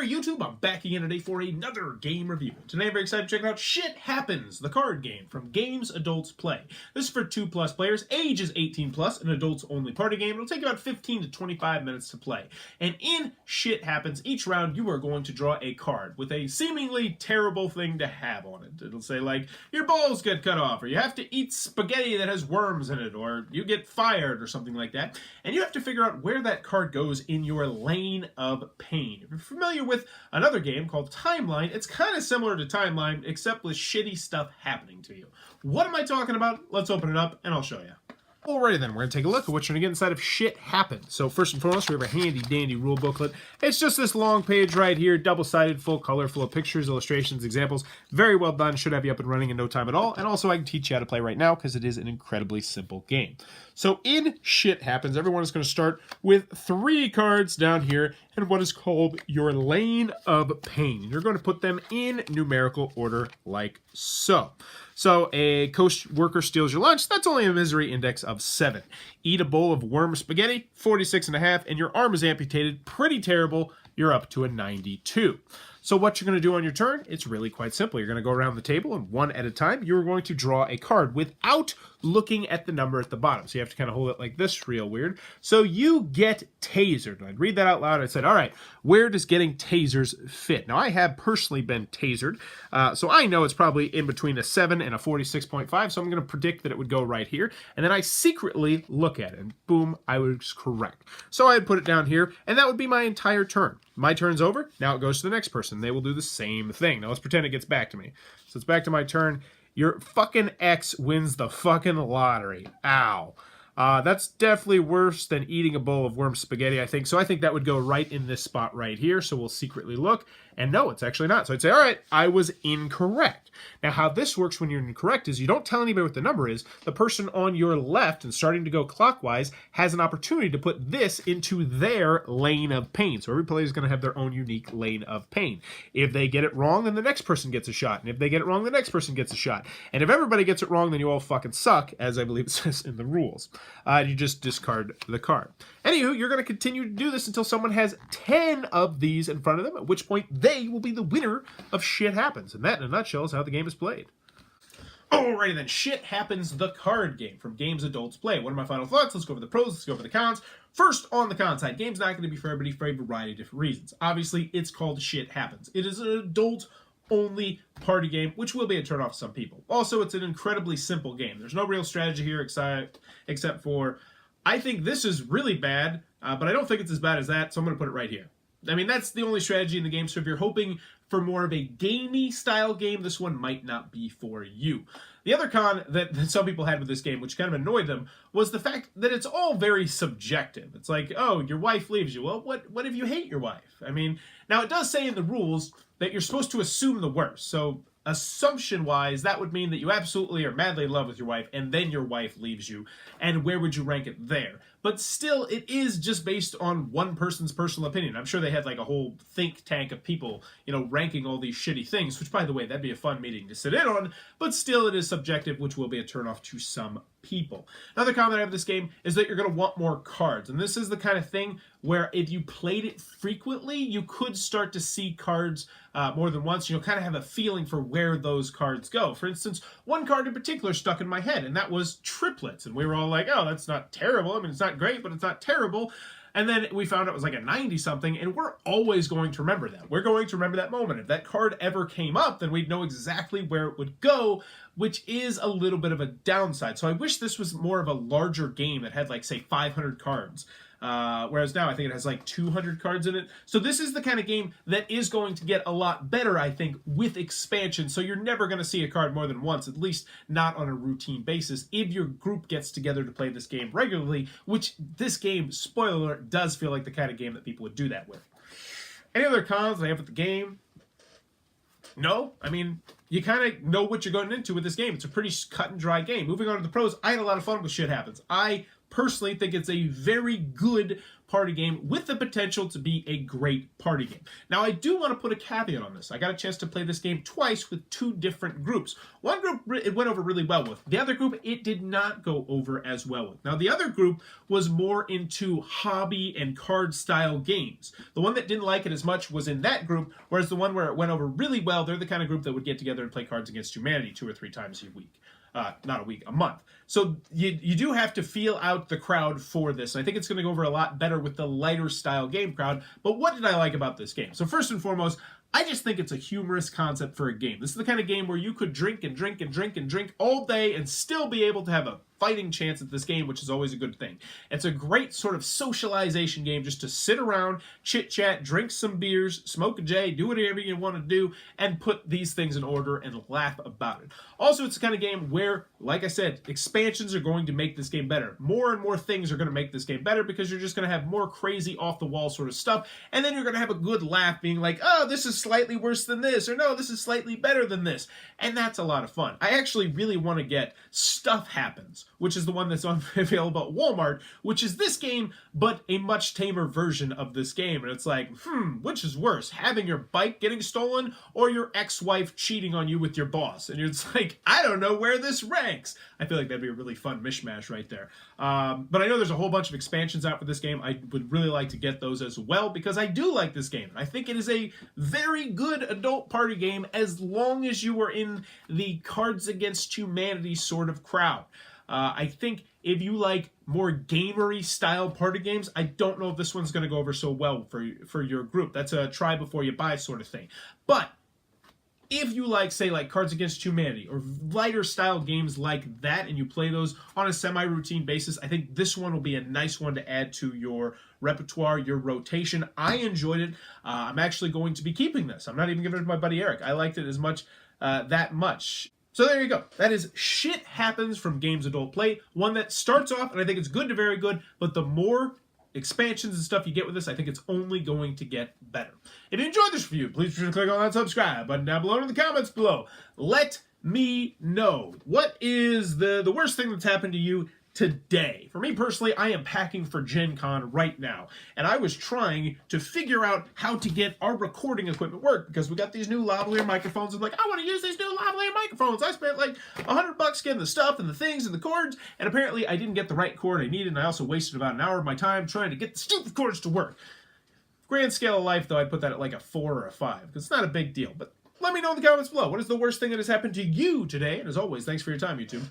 Howdy YouTube, I'm back again today for another game review. Today I'm very excited to check out Shit Happens, the card game from Games Adults Play. This is for 2+ players, age is 18+, an adults only party game. It'll take about 15 to 25 minutes to play. And in Shit Happens, each round you are going to draw a card with a seemingly terrible thing to have on it. It'll say like, your balls get cut off, or you have to eat spaghetti that has worms in it, or you get fired, or something like that. And you have to figure out where that card goes in your lane of pain. If you're familiar with another game called Timeline, it's kind of similar to Timeline, except with shitty stuff happening to you. What am I talking about? Let's open it up and I'll show you. Alrighty then, we're going to take a look at what you're going to get inside of Shit Happens. So first and foremost, we have a handy dandy rule booklet. It's just this long page right here, double-sided, full color, full of pictures, illustrations, examples. Very well done, should have you up and running in no time at all. And also I can teach you how to play right now because it is an incredibly simple game. So in Shit Happens, everyone is going to start with 3 cards down here and what is called your Lane of Pain. You're going to put them in numerical order like so. So a coast worker steals your lunch, that's only a misery index of 7. Eat a bowl of worm spaghetti, 46.5, and your arm is amputated, pretty terrible, you're up to a 92. So what you're going to do on your turn, it's really quite simple. You're going to go around the table and one at a time, you're going to draw a card without looking at the number at the bottom. So you have to kind of hold it like this, real weird. So you get tasered. I'd read that out loud. I said, all right, where does getting tasers fit? Now I have personally been tasered, so I know it's probably in between a 7 and a 46.5, so I'm going to predict that it would go right here. And then I secretly look at it, and boom, I was correct. So I'd put it down here, and that would be my entire turn. My turn's over. Now it goes to the next person. They will do the same thing. Now let's pretend it gets back to me. So it's back to my turn. Your fucking ex wins the fucking lottery. Ow. That's definitely worse than eating a bowl of worm spaghetti, I think. So I think that would go right in this spot right here. So we'll secretly look. And no, it's actually not. So I'd say, all right, I was incorrect. Now, how this works when you're incorrect is you don't tell anybody what the number is. The person on your left and starting to go clockwise has an opportunity to put this into their lane of pain. So every player is going to have their own unique lane of pain. If they get it wrong, then the next person gets a shot. And if they get it wrong, the next person gets a shot. And if everybody gets it wrong, then you all fucking suck, as I believe it says in the rules. You just discard the card. Anywho, you're going to continue to do this until someone has 10 of these in front of them, at which point they will be the winner of Shit Happens. And that, in a nutshell, is how the game is played. Alrighty then, Shit Happens, the card game from Games Adults Play. What are my final thoughts? Let's go over the pros, let's go over the cons. First, on the con side, game's not going to be for everybody for a variety of different reasons. Obviously, it's called Shit Happens. It is an adult-only party game, which will be a turn-off to some people. Also, it's an incredibly simple game. There's no real strategy here except for, I think this is really bad, but I don't think it's as bad as that, so I'm going to put it right here. I mean, that's the only strategy in the game, so if you're hoping for more of a gamey style game, this one might not be for you. The other con that some people had with this game, which kind of annoyed them, was the fact that it's all very subjective. It's like, oh, your wife leaves you. Well, what if you hate your wife? I mean, now it does say in the rules that you're supposed to assume the worst, so assumption-wise, that would mean that you absolutely are madly in love with your wife, and then your wife leaves you, and where would you rank it there? But still, it is just based on one person's personal opinion. I'm sure they had like a whole think tank of people, you know, ranking all these shitty things, which, by the way, that'd be a fun meeting to sit in on, but still it is subjective, which will be a turnoff to some people. Another comment I have with this game is that you're going to want more cards, and this is the kind of thing where if you played it frequently, you could start to see cards more than once. You'll kind of have a feeling for where those cards go. For instance, one card in particular stuck in my head, and that was triplets, and we were all like, oh, that's not terrible. I mean, it's not great, but it's not terrible. And then we found out it was like a 90-something, and we're always going to remember that. We're going to remember that moment. If that card ever came up, then we'd know exactly where it would go, which is a little bit of a downside. So I wish this was more of a larger game that had like, say, 500 cards. Whereas now I think it has like 200 cards in it. So this is the kind of game that is going to get a lot better, I think, with expansion. So you're never going to see a card more than once, at least not on a routine basis, if your group gets together to play this game regularly, which this game, spoiler alert, does feel like the kind of game that people would do that with. Any other cons I have with the game? No, I mean, you kind of know what you're going into with this game. It's a pretty cut and dry game. Moving on to the pros, I had a lot of fun with Shit Happens. I personally think it's a very good party game with the potential to be a great party game. Now, I do want to put a caveat on this. I got a chance to play this game twice with two different groups. One group it went over really well with. The other group it did not go over as well with. Now, the other group was more into hobby and card style games. The one that didn't like it as much was in that group, whereas the one where it went over really well, they're the kind of group that would get together and play Cards Against Humanity 2 or 3 times a week. Not a week, a month. So you do have to feel out the crowd for this. I think it's going to go over a lot better with the lighter style game crowd. But what did I like about this game? So first and foremost, I just think it's a humorous concept for a game. This is the kind of game where you could drink and drink and drink and drink all day and still be able to have a fighting chance at this game, which is always a good thing. It's a great sort of socialization game just to sit around, chit-chat, drink some beers, smoke a J, do whatever you want to do, and put these things in order and laugh about it. Also, it's the kind of game where, like I said, expansions are going to make this game better. More and more things are going to make this game better because you're just going to have more crazy off-the-wall sort of stuff, and then you're going to have a good laugh being like, oh, this is slightly worse than this, or no, this is slightly better than this. And that's a lot of fun. I actually really want to get Stuff Happens, which is the one that's available at Walmart, which is this game, but a much tamer version of this game. And it's like, which is worse, having your bike getting stolen or your ex-wife cheating on you with your boss? And it's like, I don't know where this ranks. I feel like that'd be a really fun mishmash right there. But I know there's a whole bunch of expansions out for this game. I would really like to get those as well because I do like this game. I think it is a very good adult party game as long as you are in the Cards Against Humanity sort of crowd. I think if you like more gamery style party games, I don't know if this one's going to go over so well for your group. That's a try before you buy sort of thing. But if you like, say, like Cards Against Humanity or lighter style games like that, and you play those on a semi-routine basis, I think this one will be a nice one to add to your repertoire, your rotation. I enjoyed it. I'm actually going to be keeping this. I'm not even giving it to my buddy Eric. I liked it as much, that much. So there you go. That is Shit Happens from Games Adult Play. One that starts off, and I think it's good to very good, but the more expansions and stuff you get with this, I think it's only going to get better. If you enjoyed this review, please be sure to click on that subscribe button down below in the comments below. Let me know. What is the worst thing that's happened to you today? For me personally, I am packing for Gen Con right now, and I was trying to figure out how to get our recording equipment work because we got these new lavalier microphones. I'm like, I want to use these new lavalier microphones. I spent like $100 getting the stuff and the things and the cords, and apparently I didn't get the right cord I needed, and I also wasted about an hour of my time trying to get the stupid cords to work. Grand scale of life, though, I put that at like a 4 or a 5 because it's not a big deal. But let me know in the comments below. What is the worst thing that has happened to you today? And as always, thanks for your time, YouTube.